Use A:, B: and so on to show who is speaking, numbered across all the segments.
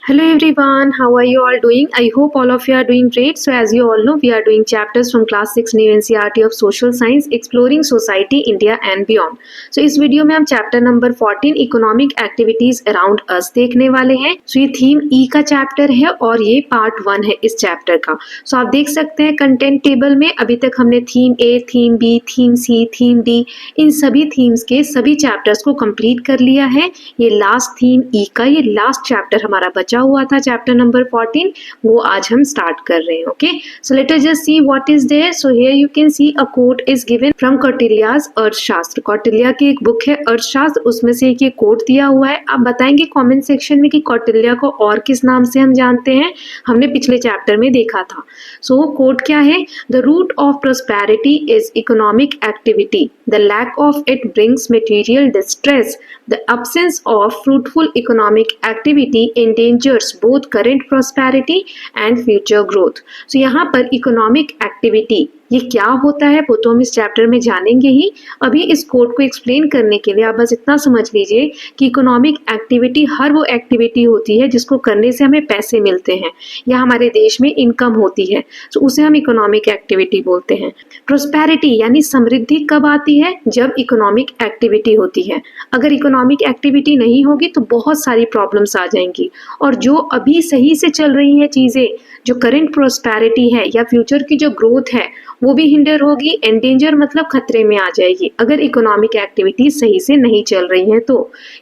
A: Hello everyone, how are you all doing? I hope all of you are doing great. So as you all know, we are doing chapters from class 6 new NCERT of social science exploring society, India and beyond. So इस video में हम chapter number 14 economic activities around us देखने वाले हैं. सो ये theme ई का chapter है और ये पार्ट 1 है इस चैप्टर का. सो आप देख सकते हैं कंटेंट टेबल में अभी तक हमने थीम ए, थीम बी, थीम सी, थीम डी इन सभी थीम्स के सभी चैप्टर्स को कंप्लीट कर लिया है. ये लास्ट थीम ई का ये लास्ट चैप्टर हमारा बचा हुआ था चैप्टर नंबर 14, वो आज हम स्टार्ट कर रहे हैं. Okay, so let us just see what is there. So here you can see a quote is given from Kautilya's Arthashastra. Kautilya की एक बुक है अर्थशास्त्र, उसमें से एक ये कोट दिया हुआ है. आप बताएंगे कमेंट सेक्शन में कि कौटिल्या को और किस नाम से हम जानते हैं. हमने पिछले चैप्टर में देखा था. सो कोट क्या है? The root of prosperity is economic activity. The lack of it brings material distress. The absence of fruitful economic activity endangers both current prosperity and future growth. So यहाँ पर economic activity ये क्या होता है वो तो हम इस चैप्टर में जानेंगे ही. अभी इस कोड को एक्सप्लेन करने के लिए आप बस इतना समझ लीजिए कि इकोनॉमिक एक्टिविटी हर वो एक्टिविटी होती है जिसको करने से हमें पैसे मिलते हैं या हमारे देश में इनकम होती है, तो उसे हम इकोनॉमिक एक्टिविटी बोलते हैं. प्रोस्पेरिटी यानी समृद्धि कब आती है? जब इकोनॉमिक एक्टिविटी होती है. अगर इकोनॉमिक एक्टिविटी नहीं होगी तो बहुत सारी प्रॉब्लम्स आ जाएंगी, और जो अभी सही से चल रही हैं चीज़ें, जो करंट प्रोस्पेरिटी है या फ्यूचर की जो ग्रोथ है वो भी हिंडर होगी. एंडेंजर मतलब खतरे में आ जाएगी अगर इकोनॉमिक एक्टिविटी सही से नहीं चल रही है तो,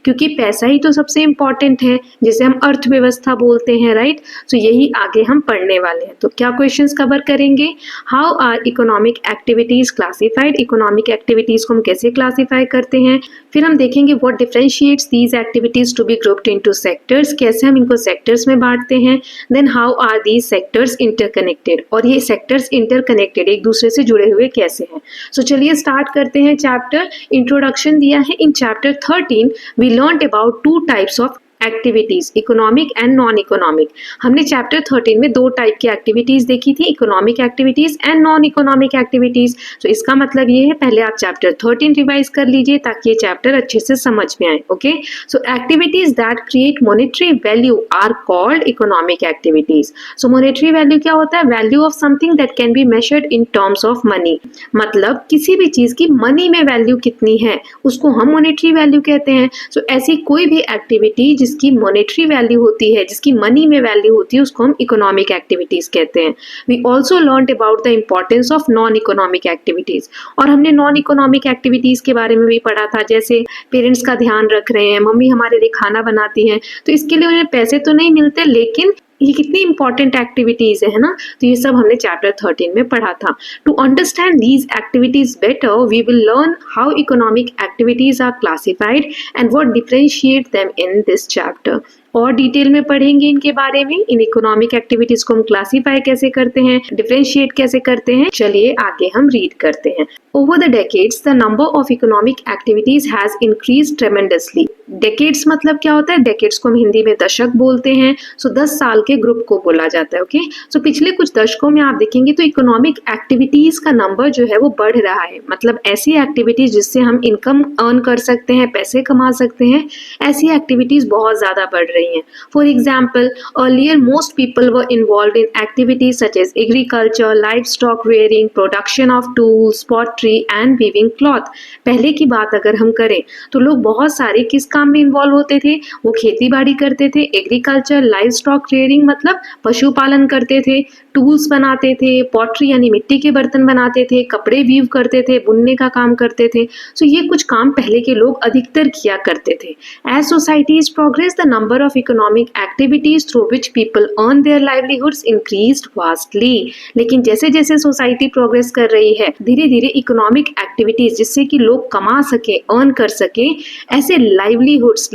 A: क्योंकि पैसा ही तो सबसे इम्पॉर्टेंट है जिसे हम अर्थव्यवस्था बोलते हैं, राइट. तो यही आगे हम पढ़ने वाले हैं. तो क्या क्वेश्चंस कवर करेंगे? How are economic activities classified. Economic activities को हम कैसे क्लासिफाई करते हैं. फिर हम देखेंगे what differentiates these activities to be grouped into sectors. कैसे हम इनको सेक्टर्स में बांटते हैं. Then how are these sectors interconnected. और ये सेक्टर्स इंटरकनेक्टेड एक दूसरे से जुड़े हुए कैसे हैं. सो चलिए स्टार्ट करते हैं चैप्टर. इंट्रोडक्शन दिया है in chapter 13. We learned about two types of activities, economic and non economic. हमने चैप्टर 13 में दो टाइप की एक्टिविटीज देखी थी, economic activities and non economic activities. तो इसका मतलब ये है पहले आप चैप्टर 13 रिवाइज कर लीजिए ताकि ये चैप्टर अच्छे से समझ में आए. Okay, so activities that create monetary value are called economic activities. So monetary value क्या होता है? Value of something that can be measured in terms of money. मतलब किसी भी चीज की मनी में वैल्यू कितनी है उसको हम मॉनेटरी वैल्यू कहते हैं. सो ऐसी कोई भी एक्टिविटी जिसकी मॉनेटरी वैल्यू होती है, जिसकी मनी में वैल्यू होती है, उसको हम इकोनॉमिक एक्टिविटीज कहते हैं. We also learned about the importance of non economic activities. और हमने नॉन इकोनॉमिक एक्टिविटीज के बारे में भी पढ़ा था, जैसे पेरेंट्स का ध्यान रख रहे हैं, मम्मी हमारे लिए खाना बनाती हैं, तो इसके लिए उन्हें पैसे तो नहीं मिलते, लेकिन ये कितनी इंपॉर्टेंट एक्टिविटीज है ना. तो ये सब हमने चैप्टर 13 में पढ़ा था. To understand these activities better we will learn how economic activities are classified and what differentiate them in this chapter. और डिटेल में पढ़ेंगे इनके बारे में. इन इकोनॉमिक एक्टिविटीज को हम क्लासिफाई कैसे करते हैं, डिफरेंशिएट कैसे करते हैं. चलिए आगे हम रीड करते हैं. Over the decades, the number of economic activities has increased tremendously. Decades मतलब क्या होता है? Decades को हम हिंदी में दशक बोलते हैं. सो 10 साल के ग्रुप को बोला जाता है. ओके, सो पिछले कुछ दशकों में आप देखेंगे तो इकोनॉमिक एक्टिविटीज का नंबर जो है वो बढ़ रहा है. मतलब ऐसी एक्टिविटीज जिससे हम इनकम अर्न कर सकते हैं, पैसे कमा सकते हैं, ऐसी एक्टिविटीज बहुत ज्यादा बढ़ रही हैं. For example, earlier most people were involve in activities such as agriculture, livestock rearing, production of tools, pottery and weaving cloth. पहले की बात अगर हम करें तो लोग बहुत सारे किस काम में इन्वॉल्व होते थे? वो खेती बाड़ी करते थे, एग्रीकल्चर, लाइव स्टॉक रेयरिंग मतलब पशुपालन करते थे, टूल्स बनाते थे, पॉटरी यानी मिट्टी के बर्तन बनाते थे, कपड़े वीव करते थे, बुनने का काम करते थे. सो ये कुछ काम पहले के लोग अधिकतर किया करते थे. As societies progress the number of economic activities through which people earn their livelihoods increased vastly. लेकिन जैसे जैसे सोसाइटी प्रोग्रेस कर रही है, धीरे धीरे इकोनॉमिक एक्टिविटीज जिससे कि लोग कमा सके, अर्न कर सके, ऐसे लाइवलीहुड्स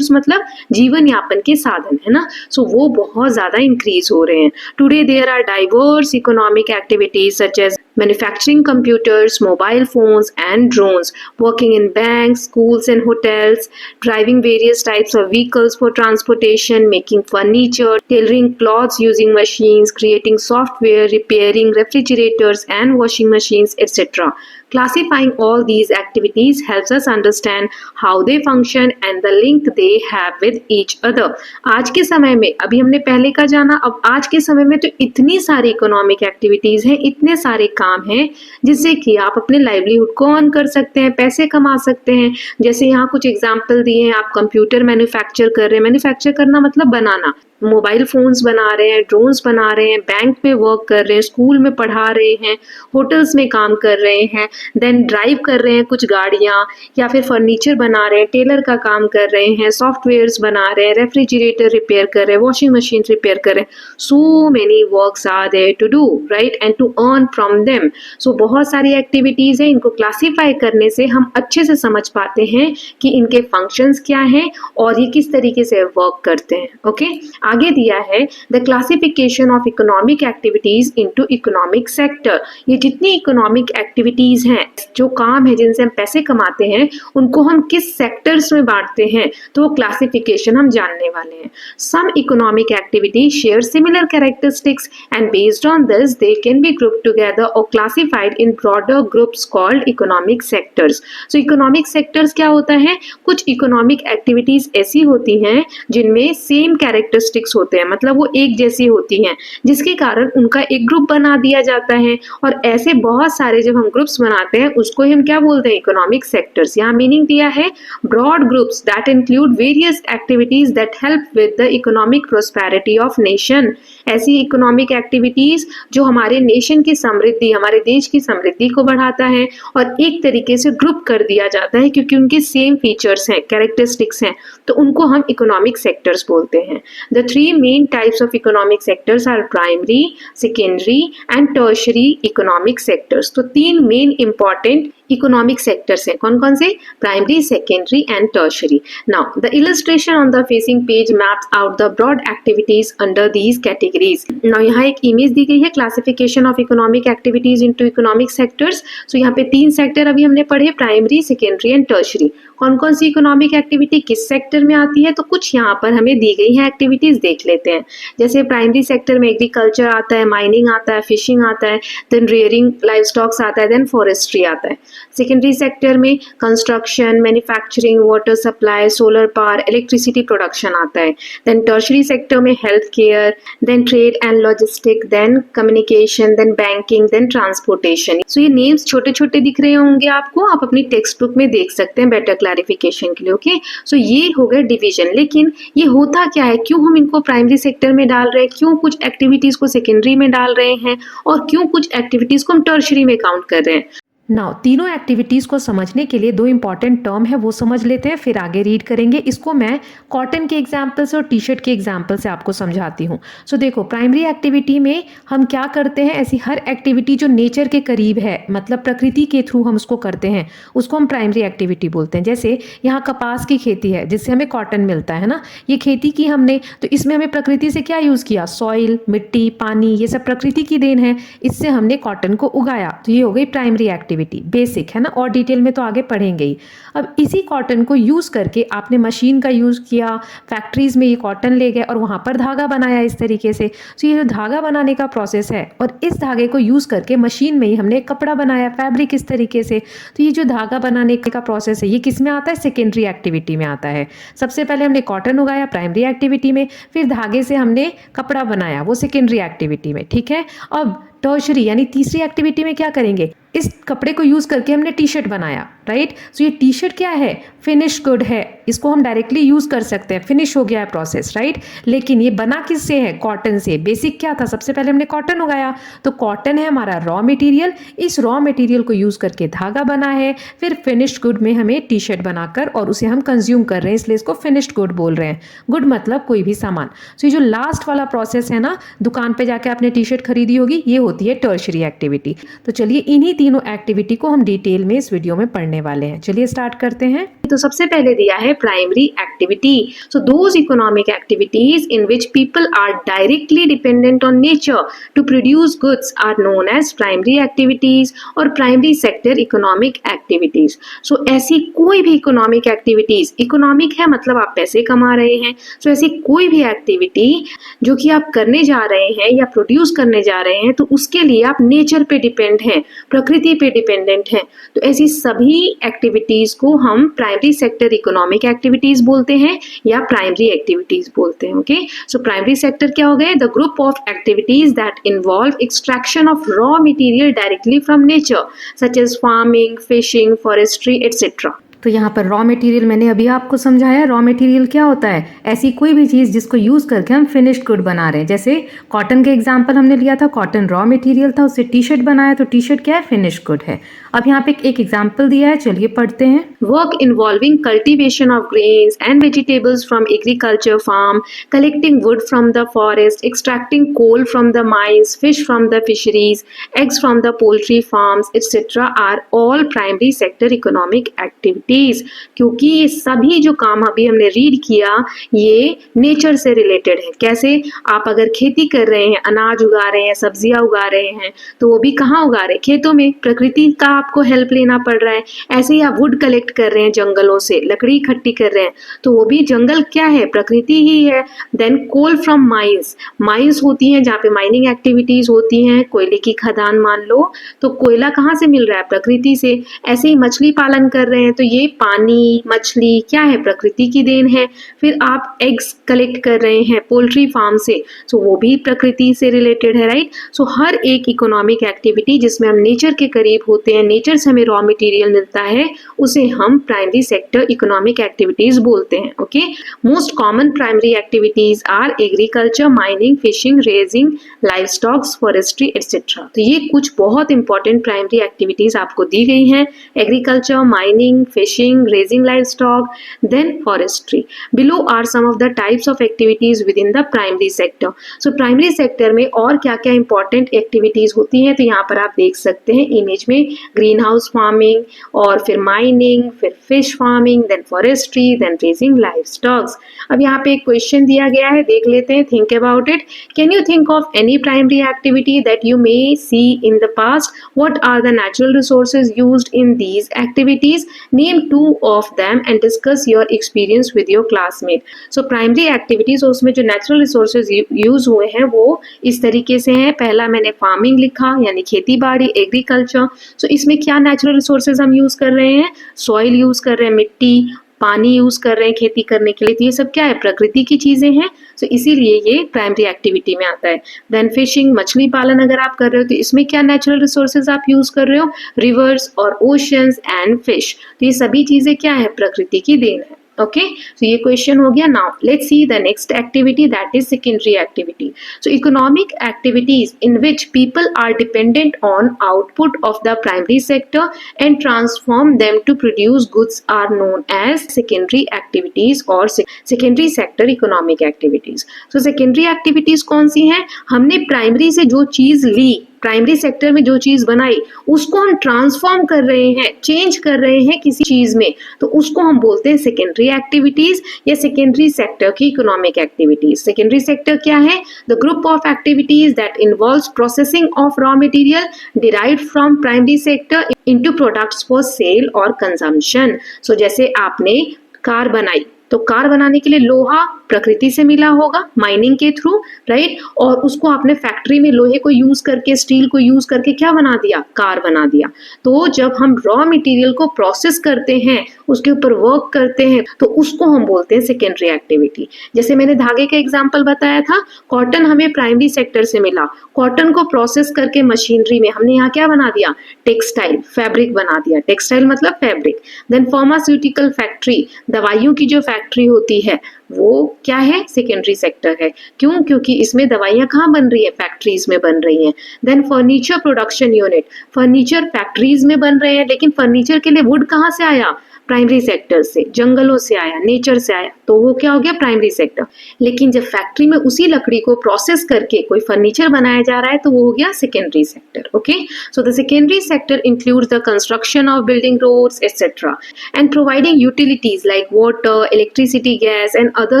A: मतलब जीवन यापन के साधन है ना. सो वो बहुत ज्यादा इंक्रीज हो रहे हैं. Today there are diverse economic activities such as manufacturing computers, mobile phones and drones, working in banks, schools and hotels, driving various types of vehicles for transportation, making furniture, tailoring clothes using machines, creating software, repairing refrigerators and washing machines, etc. Classifying all these activities helps us understand how they function and the link they have with each other. आज के समय में, अभी हमने पहले का जाना, अब आज के समय में तो इतनी सारी इकोनॉमिक एक्टिविटीज हैं, इतने सारे काम हैं जिससे कि आप अपने लाइवलीहुड को अर्न कर सकते हैं, पैसे कमा सकते हैं। जैसे यहाँ कुछ एग्जाम्पल दिए हैं, आप कंप्यूटर मैन्युफैक्चर कर रहे हैं, मैन्युफैक्चर करना मतलब बनाना, मोबाइल फोन्स बना रहे हैं, ड्रोन्स बना रहे हैं, बैंक में वर्क कर रहे हैं, स्कूल में पढ़ा रहे हैं, होटल्स में काम कर रहे हैं, देन ड्राइव कर रहे हैं कुछ गाड़ियाँ, या फिर फर्नीचर बना रहे हैं, टेलर का काम कर रहे हैं, सॉफ्टवेयर्स बना रहे हैं, रेफ्रिजरेटर रिपेयर कर रहे हैं, वॉशिंग मशीन रिपेयर कर रहे हैं। So many works are there to do, right, and to earn from them. So बहुत सारी एक्टिविटीज़ हैं, इनको क्लासीफाई करने से हम अच्छे से समझ पाते हैं कि इनके फंक्शंस क्या हैं और ये किस तरीके से वर्क करते हैं। ओके, आगे दिया है the classification of economic activities into economic sector. ये जितनी इकोनॉमिक एक्टिविटीज हैं, जो काम है जिनसे हम पैसे कमाते हैं, उनको हम किस सेक्टर्स में बांटते हैं, तो वो क्लासिफिकेशन हम जानने वाले हैं। Some economic activities share similar characteristics and based on this they can be grouped together और classified in broader groups called economic sectors. So economic sectors क्या होता है? कुछ इकोनॉमिक एक्टिविटीज ऐसी होती हैं जिनमें सेम कैरेक्टरिस्टिक्स होते हैं, मतलब वो एक जैसी होती हैं, जिसके कारण उनका एक ग्रुप बना दिया जाता है। और ऐसे बहुत सारे जब हम ग्रुप्स बनाते हैं उसको हम क्या बोलते हैं? Economic sectors. यहाँ मीनिंग दिया है broad groups that include various activities that help with the economic prosperity of nation. ऐसी इकोनॉमिक एक्टिविटीज जो हमारे नेशन की समृद्धि, हमारे देश की समृद्धि को बढ़ाता है, और एक तरीके से ग्रुप कर दिया जाता है क्योंकि उनके सेम फीचर्स हैं, कैरेक्टरिस्टिक्स हैं, तो उनको हम इकोनॉमिक सेक्टर्स बोलते हैं। The three main types of economic sectors are primary, secondary and tertiary economic sectors. तो तीन main important इकोनॉमिक सेक्टर्स हैं। कौन कौन से? Primary, secondary and tertiary. Now the illustration on the facing page maps out the broad activities under these categories. Now यहाँ एक image दी गई है, classification of economic activities into economic sectors. So यहाँ पे तीन सेक्टर अभी हमने पढ़े, प्राइमरी, सेकेंडरी एंड टर्शरी। कौन कौन सी इकोनॉमिक एक्टिविटी किस सेक्टर में आती है, तो कुछ यहाँ पर हमें दी गई है एक्टिविटीज, देख लेते हैं। जैसे प्राइमरी सेक्टर में एग्रीकल्चर आता है, माइनिंग आता है, फिशिंग आता है, देन रेयरिंग लाइव स्टॉक्स आता है, देन फॉरेस्ट्री आता है। सेकेंडरी सेक्टर में construction, manufacturing, water supply, solar power, electricity production आता है। देन टर्शरी सेक्टर में health care, then trade and logistic, then communication, then banking, then transportation. So ये names छोटे छोटे दिख रहे होंगे आपको, आप अपनी टेक्स्ट बुक में देख सकते हैं बेटर क्लैरिफिकेशन के लिए। ओके, सो ये हो गए डिवीजन। लेकिन ये होता क्या है, क्यों हम इनको प्राइमरी सेक्टर में डाल रहे हैं, क्यों कुछ एक्टिविटीज को सेकेंडरी में डाल रहे हैं, और क्यों कुछ एक्टिविटीज को हम टर्शरी में काउंट कर रहे हैं?
B: नाउ तीनों एक्टिविटीज़ को समझने के लिए दो इंपॉर्टेंट टर्म है, वो समझ लेते हैं, फिर आगे रीड करेंगे। इसको मैं कॉटन के एग्जाम्पल से और टी शर्ट के एग्जाम्पल से आपको समझाती हूँ। सो देखो, प्राइमरी एक्टिविटी में हम क्या करते हैं, ऐसी हर एक्टिविटी जो नेचर के करीब है, मतलब प्रकृति के थ्रू हम उसको करते हैं, उसको हम प्राइमरी एक्टिविटी बोलते हैं। जैसे यहाँ कपास की खेती है जिससे हमें कॉटन मिलता है ना, ये खेती की हमने, तो इसमें हमें प्रकृति से क्या यूज़ किया? सॉइल, मिट्टी, पानी, ये सब प्रकृति की देन है, इससे हमने कॉटन को उगाया, तो ये हो गई प्राइमरी एक्टिविटी। बेसिक है ना, और डिटेल में तो आगे पढ़ेंगे ही। अब इसी कॉटन को यूज़ करके आपने मशीन का यूज़ किया, फैक्ट्रीज में ये कॉटन ले गए और वहाँ पर धागा बनाया इस तरीके से। तो ये जो धागा बनाने का प्रोसेस है, और इस धागे को यूज़ करके मशीन में ही हमने कपड़ा बनाया, फैब्रिक इस तरीके से। तो ये जो धागा बनाने का प्रोसेस है, ये किस में आता है? सेकेंडरी एक्टिविटी में आता है। सबसे पहले हमने कॉटन उगाया प्राइमरी एक्टिविटी में, फिर धागे से हमने कपड़ा बनाया, वो सेकेंडरी एक्टिविटी में, ठीक है। अब टर्शरी यानी तीसरी एक्टिविटी में क्या करेंगे? इस कपड़े को यूज़ करके हमने टी शर्ट बनाया, राइट। सो ये टी शर्ट क्या है? फिनिश गुड है, इसको हम डायरेक्टली यूज़ कर सकते हैं, फिनिश हो गया है प्रोसेस, राइट। लेकिन ये बना किससे है? कॉटन से। बेसिक क्या था? सबसे पहले हमने कॉटन उगाया, तो कॉटन है हमारा रॉ मटेरियल, इस रॉ मटेरियल को यूज़ करके धागा बना है, फिर फिनिश्ड गुड में हमें टी शर्ट बनाकर और उसे हम कंज्यूम कर रहे हैं, इसलिए इसको फिनिश्ड गुड बोल रहे हैं। गुड मतलब कोई भी सामान। सो ये जो लास्ट वाला प्रोसेस है ना, दुकान पे जाके आपने टी शर्ट खरीदी होगी, ये होती है टर्शरी एक्टिविटी। तो चलिए इन्हीं तीनों एक्टिविटी को हम डिटेल में इस वीडियो में पढ़ने वाले हैं। चलिए स्टार्ट करते हैं।
A: तो सबसे पहले दिया है primary activity. So those economic activities in which people are directly dependent on nature to produce goods are known as primary activities और primary sector economic activities. So ऐसी कोई भी इकोनॉमिक एक्टिविटीज, इकोनॉमिक है मतलब आप पैसे कमा रहे हैं, सो ऐसी कोई भी एक्टिविटी जो कि आप करने जा रहे हैं या प्रोड्यूस करने जा रहे हैं तो उसके लिए आप नेचर पे डिपेंड हैं, प्रकृति पे डिपेंडेंट हैं, तो ऐसी सभी एक्टिविटीज को हम प्राइमरी सेक्टर इकोनॉमिक एक्टिविटीज बोलते हैं या प्राइमरी एक्टिविटीज बोलते हैं। ओके, सो प्राइमरी सेक्टर क्या हो गए? The group of activities that involve extraction of raw material directly from nature such as farming, fishing, forestry etcetera.
B: तो यहाँ पर रॉ मटेरियल मैंने अभी आपको समझाया। रॉ मटेरियल क्या होता है? ऐसी कोई भी चीज़ जिसको यूज़ करके हम फिनिश्ड गुड बना रहे हैं। जैसे कॉटन का एग्जांपल हमने लिया था, कॉटन रॉ मटेरियल था, उससे टी शर्ट बनाया, तो टी शर्ट क्या है? फिनिश्ड गुड है। अब यहाँ पे एक एग्जाम्पल दिया है, चलिए पढ़ते हैं।
A: Work involving cultivation of grains and vegetables from agriculture farm, collecting wood from the forest, extracting coal from the mines, fish from the fisheries, eggs from the poultry farms etcetera are all primary sector economic activities. क्योंकि ये सभी जो काम अभी हमने read किया ये nature से रिलेटेड है। कैसे? आप अगर खेती कर रहे हैं, अनाज उगा रहे हैं, सब्जियां उगा रहे हैं, तो वो भी कहाँ उगा रहे हैं? खेतों में। प्रकृति का आपको हेल्प लेना पड़ रहा है। ऐसे ही आप वुड कलेक्ट कर रहे हैं जंगलों से, लकड़ी इकट्ठी कर रहे हैं, तो वो भी जंगल क्या है? प्रकृति ही है। Then coal from mines, mines होती हैं जहाँ पे माइनिंग एक्टिविटीज होती हैं, कोयले की खदान मान लो, तो कोयला कहाँ से मिल रहा है? प्रकृति से। ऐसे ही मछली पालन कर रहे हैं तो ये पानी, मछली क्या है? प्रकृति की देन है। फिर आप एग्स कलेक्ट कर रहे हैं पोल्ट्री फार्म से, तो वो भी प्रकृति से रिलेटेड है, राइट? सो हर एक इकोनॉमिक एक्टिविटी जिसमें हम नेचर के करीब होते हैं, नेचर से हमें रॉ मटेरियल मिलता है, उसे हम प्राइमरी सेक्टर इकोनॉमिक एक्टिविटीज बोलते हैं। Okay, most common primary activities are agriculture, mining, fishing, raising livestocks, forestry etcetera. तो ये कुछ बहुत इंपॉर्टेंट प्राइमरी एक्टिविटीज आपको दी गई हैं। Agriculture, mining, fishing, raising livestock, then forestry. Below are some of the types of activities within the primary sector. So primary sector में और क्या-क्या important activities होती हैं, तो यहाँ पर आप देख सकते हैं इमेज में ग्रीन हाउस फार्मिंग, और फिर माइनिंग, फिर fish farming, then forestry, then raising livestocks. अब यहाँ पे एक क्वेश्चन दिया गया है, देख लेते हैं, think about it. Can you think of any primary activity that you may see in the past? What are the natural resources used in these activities? Name two of them and discuss your experience with your classmate. So primary activities, उसमें जो natural resources use हुए हैं वो इस तरीके से हैं। पहला मैंने फार्मिंग लिखा, यानी खेती बाड़ी, एग्रीकल्चर। सो इसमें क्या नेचुरल रिसोर्सेज हम यूज कर रहे हैं? सॉइल यूज कर रहे हैं, मिट्टी, पानी यूज कर रहे हैं खेती करने के लिए, तो ये सब क्या है? प्रकृति की चीजें हैं। सो इसीलिए ये प्राइमरी एक्टिविटी में आता है। देन फिशिंग, मछली पालन अगर आप कर रहे हो तो इसमें क्या नेचुरल रिसोर्सेज आप यूज कर रहे हो? रिवर्स और ओशंस एंड फिश। तो ये सभी चीजें क्या है? प्रकृति की देन है। ओके, सो ये क्वेश्चन हो गया। Now let's see the next activity, that is secondary activity. So economic activities in which people are dependent on output of the primary sector and transform them to produce goods are known as secondary activities और secondary sector economic activities. So secondary activities कौन सी हैं? हमने primary से जो चीज ली, primary sector में जो चीज बनाई, उसको हम ट्रांसफॉर्म कर रहे हैं, चेंज कर रहे हैं किसी चीज में, तो उसको हम बोलते हैं सेकेंडरी एक्टिविटीज या सेकेंडरी सेक्टर की इकोनॉमिक एक्टिविटीज। सेकेंडरी सेक्टर क्या है? The group of activities that involves processing of raw material derived from primary sector into products for sale और कंजम्पशन। सो जैसे आपने कार बनाई, तो कार बनाने के लिए लोहा प्रकृति से मिला होगा माइनिंग के थ्रू, राइट? और उसको आपने फैक्ट्री में लोहे को यूज करके, स्टील को यूज करके क्या बना दिया? कार बना दिया। तो जब हम रॉ मटेरियल को प्रोसेस करते हैं, उसके ऊपर वर्क करते हैं, तो उसको हम बोलते हैं सेकेंडरी एक्टिविटी। जैसे मैंने धागे का एग्जांपल बताया था, कॉटन हमें प्राइमरी सेक्टर से मिला, कॉटन को प्रोसेस करके मशीनरी में हमने यहाँ क्या बना दिया? टेक्सटाइल, फैब्रिक बना दिया। टेक्सटाइल मतलब फैब्रिक। देन फार्मास्यूटिकल फैक्ट्री, दवाइयों की जो फैक्ट्री होती है वो क्या है? सेकेंडरी सेक्टर है। क्यों? क्योंकि इसमें दवाइयां कहाँ बन रही है? फैक्ट्रीज में बन रही हैं। Then furniture production unit, furniture factories में बन रहे हैं, लेकिन फर्नीचर के लिए वुड कहाँ से आया? प्राइमरी सेक्टर से, जंगलों से आया, नेचर से आया, तो वो क्या हो गया, प्राइमरी सेक्टर। लेकिन जब फैक्ट्री में उसी लकड़ी को प्रोसेस करके कोई फर्नीचर बनाया जा रहा है तो वो हो गया secondary sector. Okay, so the secondary sector includes the construction of building, roads etcetera, and providing utilities like water, electricity, gas and other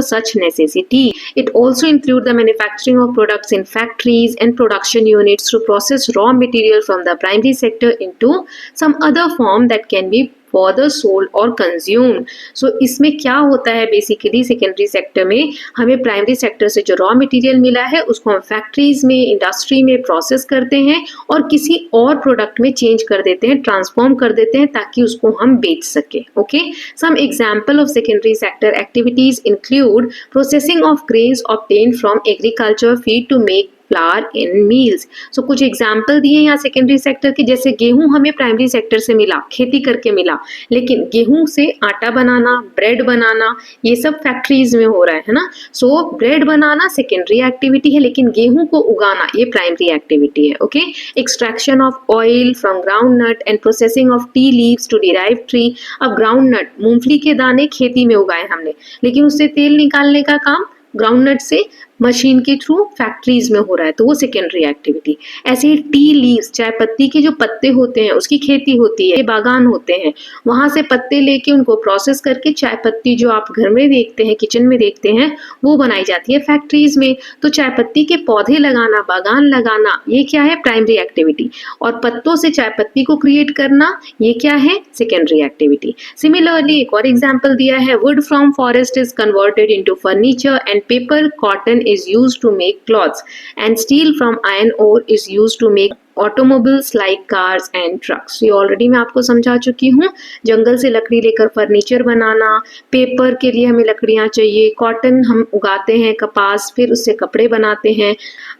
A: such necessity. It also includes the manufacturing of products in factories and production units to process raw material from the primary sector into some other form that can be further sold or consumed. So इसमें क्या होता है, basically secondary sector में हमें primary sector से जो raw material मिला है उसको हम फैक्ट्रीज में, इंडस्ट्री में प्रोसेस करते हैं और किसी और प्रोडक्ट में चेंज कर देते हैं, ट्रांसफॉर्म कर देते हैं ताकि उसको हम बेच सके। Okay, some example of secondary sector activities include processing of grains obtained from agriculture feed to make flour in meals. सो कुछ एग्जाम्पल दिए यहाँ सेकेंडरी सेक्टर के, जैसे गेहूं हमें प्राइमरी सेक्टर से मिला, खेती करके मिला, लेकिन गेहूं से आटा बनाना, ब्रेड बनाना, ये सब फैक्ट्रीज में हो रहा है ना। सो ब्रेड बनाना सेकेंडरी एक्टिविटी है, लेकिन गेहूं को उगाना ये प्राइमरी एक्टिविटी है। Okay, extraction of oil from groundnut and processing of tea leaves to derive tree. अब ग्राउंड नट, मूंगफली के दाने खेती में उगाए हमने, लेकिन उससे तेल निकालने का काम ग्राउंड नट से मशीन के थ्रू फैक्ट्रीज में हो रहा है, तो वो सेकेंडरी एक्टिविटी। ऐसे ही टी लीव्स, चाय पत्ती के जो पत्ते होते हैं उसकी खेती होती है, बागान होते हैं, वहां से पत्ते लेके उनको प्रोसेस करके चाय पत्ती जो आप घर में देखते हैं, किचन में देखते हैं, वो बनाई जाती है फैक्ट्रीज में। तो चाय पत्ती के पौधे लगाना, बागान लगाना, ये क्या है, प्राइमरी एक्टिविटी। और पत्तों से चाय पत्ती को क्रिएट करना, ये क्या है, सेकेंडरी एक्टिविटी। सिमिलरली एक और एग्जाम्पल दिया है, wood from forest is converted into furniture and paper, cotton is used to make cloths and steel from iron ore is used to make automobiles like cars and trucks. ये already मैं आपको समझा चुकी हूँ। जंगल से लकड़ी लेकर फर्नीचर बनाना, paper के लिए हमें लकड़ियाँ चाहिए, कॉटन हम उगाते हैं, कपास, फिर उससे कपड़े बनाते हैं,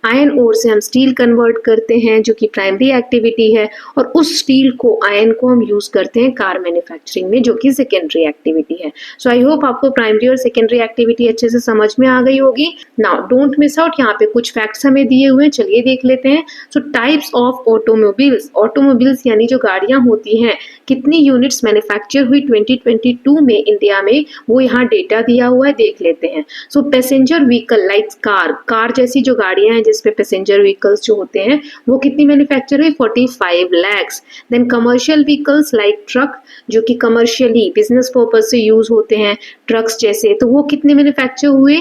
A: आयरन ओर से हम स्टील कन्वर्ट करते हैं जो कि प्राइमरी एक्टिविटी है, और उस स्टील को, आयरन को हम यूज करते हैं कार मैन्युफैक्चरिंग में जो कि सेकेंडरी एक्टिविटी है। सो आई होप आपको प्राइमरी और सेकेंडरी एक्टिविटी अच्छे से समझ में आ गई होगी। नाउ डोंट मिस आउट, यहाँ पे कुछ फैक्ट्स हमें दिए हुए हैं, चलिए देख लेते हैं। सो टाइप्स ऑफ ऑटोमोबाइल्स, ऑटोमोबाइल्स यानी जो गाड़ियां होती हैं, कितनी यूनिट्स मैन्युफैक्चर हुई 2022 में इंडिया में, वो यहाँ डेटा दिया हुआ है, देख लेते हैं। सो पैसेंजर व्हीकल लाइक कार जैसी जो गाड़ियां हैं जिसपे पैसेंजर व्हीकल्स जो होते हैं वो कितनी मैन्युफैक्चर हुई, 45 lakhs। Then commercial vehicles like truck जो कि कमर्शियली बिजनेस पर्पज से यूज होते हैं, ट्रक्स जैसे, तो वो कितने मैन्युफैक्चर हुए,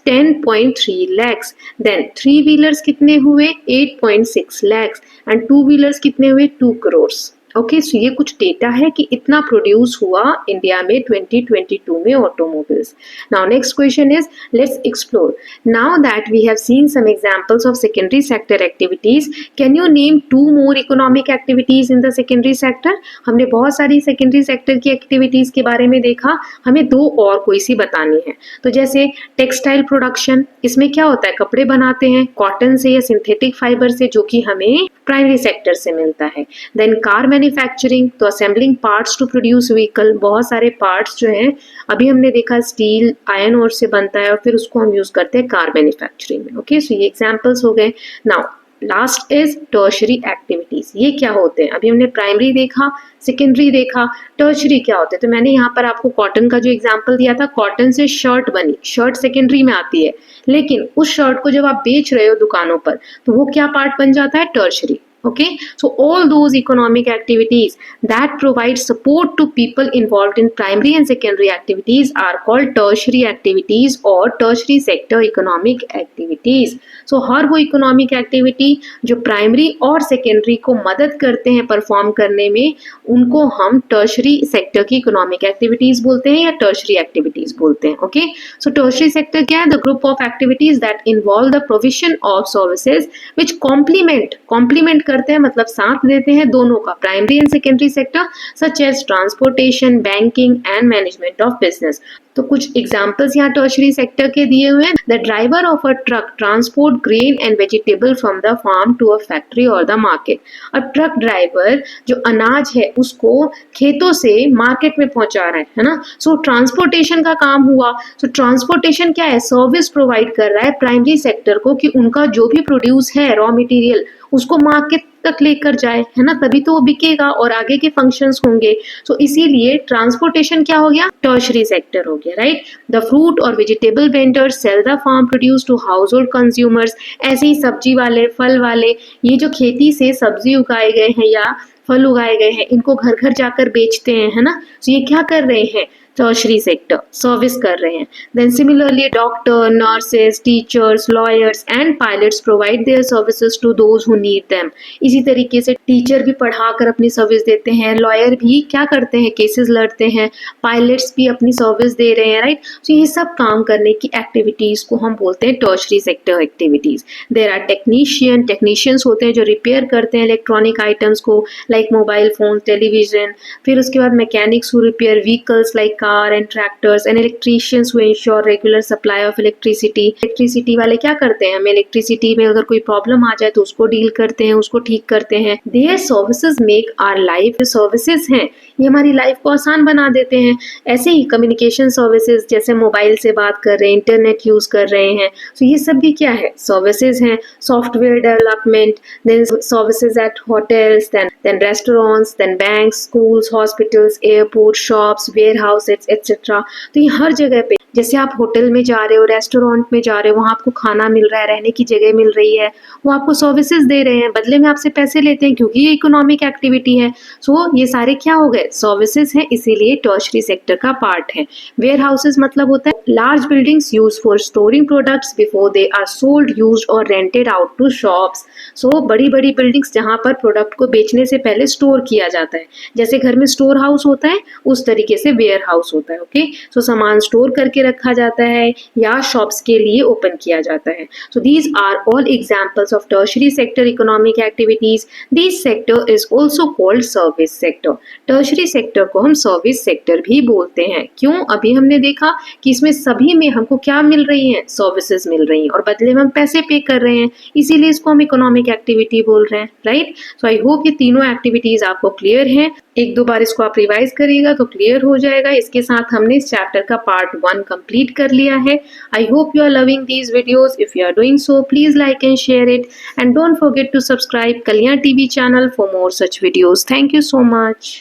A: 10.3 lakhs। देन 3 व्हीलर्स कितने हुए, 8.6 lakhs एंड 2 व्हीलर्स कितने हुए, 2 crores। ओके, सो ये कुछ डेटा है कि इतना प्रोड्यूस हुआ इंडिया में 2022 में automobiles. Now next question is, let's explore. Now that we have seen some examples of secondary sector activities, can you name 2 more economic activities in the secondary sector. हमने बहुत सारी secondary sector की activities के बारे में देखा, हमें 2 और कोई सी बतानी है। तो जैसे टेक्सटाइल प्रोडक्शन, इसमें क्या होता है, कपड़े बनाते हैं कॉटन से या सिंथेटिक फाइबर से जो कि हमें प्राइमरी सेक्टर से मिलता है। देन कार मैन्युफैक्चरिंग, तो assembling parts to produce vehicle, बहुत सारे पार्ट्स जो हैं अभी हमने देखा स्टील, आयरन ओर से बनता है और फिर उसको हम यूज करते हैं कार मैन्युफैक्चरिंग में। ओके, सो ये एग्जांपल्स हो गए। Now last is tertiary activities, ये क्या होते हैं, अभी हमने प्राइमरी देखा, सेकेंडरी देखा, टर्शरी क्या होते हैं। तो मैंने यहाँ पर आपको कॉटन का जो एग्जांपल दिया था, कॉटन से शर्ट बनी, शर्ट सेकेंडरी में आती है, लेकिन उस शर्ट को जब आप बेच रहे हो दुकानों पर तो वो क्या पार्ट बन जाता है, tertiary. Okay, so all those economic activities that provide support to people involved in primary and secondary activities are called tertiary activities or tertiary sector economic activities. So हर वो economic activity जो primary और secondary को मदद करते हैं perform करने में, उनको हम tertiary sector की economic activities बोलते हैं या tertiary activities बोलते हैं। Okay, so tertiary sector क्या है, the group of activities that involve the provision of services which complement करते हैं, मतलब साथ देते हैं दोनों का, primary and secondary sector, such as transportation, banking and management of business. तो कुछ एग्जांपल्स यहाँ टर्शरी सेक्टर के दिए हुए हैं। The driver of a truck transport grain and vegetable from the farm to a factory और द मार्केट। अब truck driver जो अनाज है उसको खेतों से मार्केट में पहुंचा रहा है ना। सो ट्रांसपोर्टेशन का काम हुआ। सो ट्रांसपोर्टेशन क्या है, सर्विस प्रोवाइड कर रहा है प्राइमरी सेक्टर को कि उनका जो भी प्रोड्यूस है रॉ मटेरियल उसको तक लेकर जाए, है ना, तभी तो वो बिकेगा और आगे के फंक्शंस होंगे। सो इसीलिए ट्रांसपोर्टेशन क्या हो गया, टर्शरी सेक्टर हो गया, राइट। द फ्रूट और vegetable vendors sell the farm produce to household consumers. ऐसे ही सब्जी वाले, फल वाले, ये जो खेती से सब्जी उगाए गए हैं या फल उगाए गए हैं, इनको घर घर जाकर बेचते हैं, है ना। तो ये क्या कर रहे हैं, टर्शरी सेक्टर, सर्विस कर रहे हैं। Then similarly doctor, nurses, teachers, lawyers and pilots provide their services to those who need them. इसी तरीके से टीचर भी पढ़ाकर अपनी सर्विस देते हैं, लॉयर भी क्या करते हैं, केसेस लड़ते हैं, पायलट्स भी अपनी सर्विस दे रहे हैं, राइट। तो ये सब काम करने की एक्टिविटीज को हम बोलते हैं tertiary sector activities. There are technicians होते हैं जो रिपेयर करते हैं इलेक्ट्रॉनिक आइटम्स को, लाइक मोबाइल फोन, टेलीविजन। फिर उसके बाद mechanics who repair vehicles like car and tractors, and electricians who ensure regular supply of electricity वाले क्या करते हैं, हमें इलेक्ट्रिसिटी में अगर कोई प्रॉब्लम आ जाए तो उसको डील करते हैं, उसको ठीक करते हैं। Their services make our life, services हैं ये हमारी लाइफ को आसान बना देते हैं। ऐसे ही कम्युनिकेशन सर्विसेज, जैसे मोबाइल से बात कर रहे हैं, इंटरनेट यूज कर रहे हैं, तो ये सब भी क्या है, सर्विसेज हैं। Software development, then services at hotels, then restaurants, then banks, schools, hospitals, airport, shops, warehouses etcetera. तो ये हर जगह पे, जैसे आप होटल में जा रहे हो, रेस्टोरेंट में जा रहे हो, वहाँ आपको खाना मिल रहा है, रहने की जगह मिल रही है, वो आपको सर्विसेज दे रहे हैं, बदले में आपसे पैसे लेते हैं क्योंकि ये इकोनॉमिक एक्टिविटी है। सो ये सारे क्या हो गए, सर्विसेज हैं, इसीलिए टर्शरी सेक्टर का पार्ट है। वेयर हाउसेज मतलब होता है large buildings use for storing products before they are sold, used और rented out to shops. So बड़ी बड़ी बिल्डिंग्स जहाँ पर प्रोडक्ट को बेचने से पहले स्टोर किया जाता है, जैसे घर में स्टोर हाउस होता है उस तरीके से वेयर हाउस होता है, ओके। सो सामान स्टोर करके रखा जाता है या शॉप्स के लिए ओपन किया जाता है। So these are all examples of tertiary sector economic activities. This sector is also called service sector. Tertiary sector को हम सर्विस सेक्टर भी बोलते हैं। क्यों, अभी हमने देखा कि इसमें सभी में हमको क्या मिल रही है, सर्विसेज मिल रही हैं और बदले में हम पैसे पे कर रहे हैं, इसीलिए इसको हम इकोनॉमिक एक्टिविटी बोल रहे हैं, राइट। सो आई होप ये तीनों एक्टिविटीज आपको क्लियर हैं। एक दो बार इसको आप रिवाइज करिएगा तो क्लियर हो जाएगा। इसके साथ हमने इस चैप्टर का पार्ट 1 कंप्लीट कर लिया है। I hope you are loving these videos. If you are doing so, please like and share it and don't forget to subscribe Kalyan TV channel for more such videos. Thank you so much.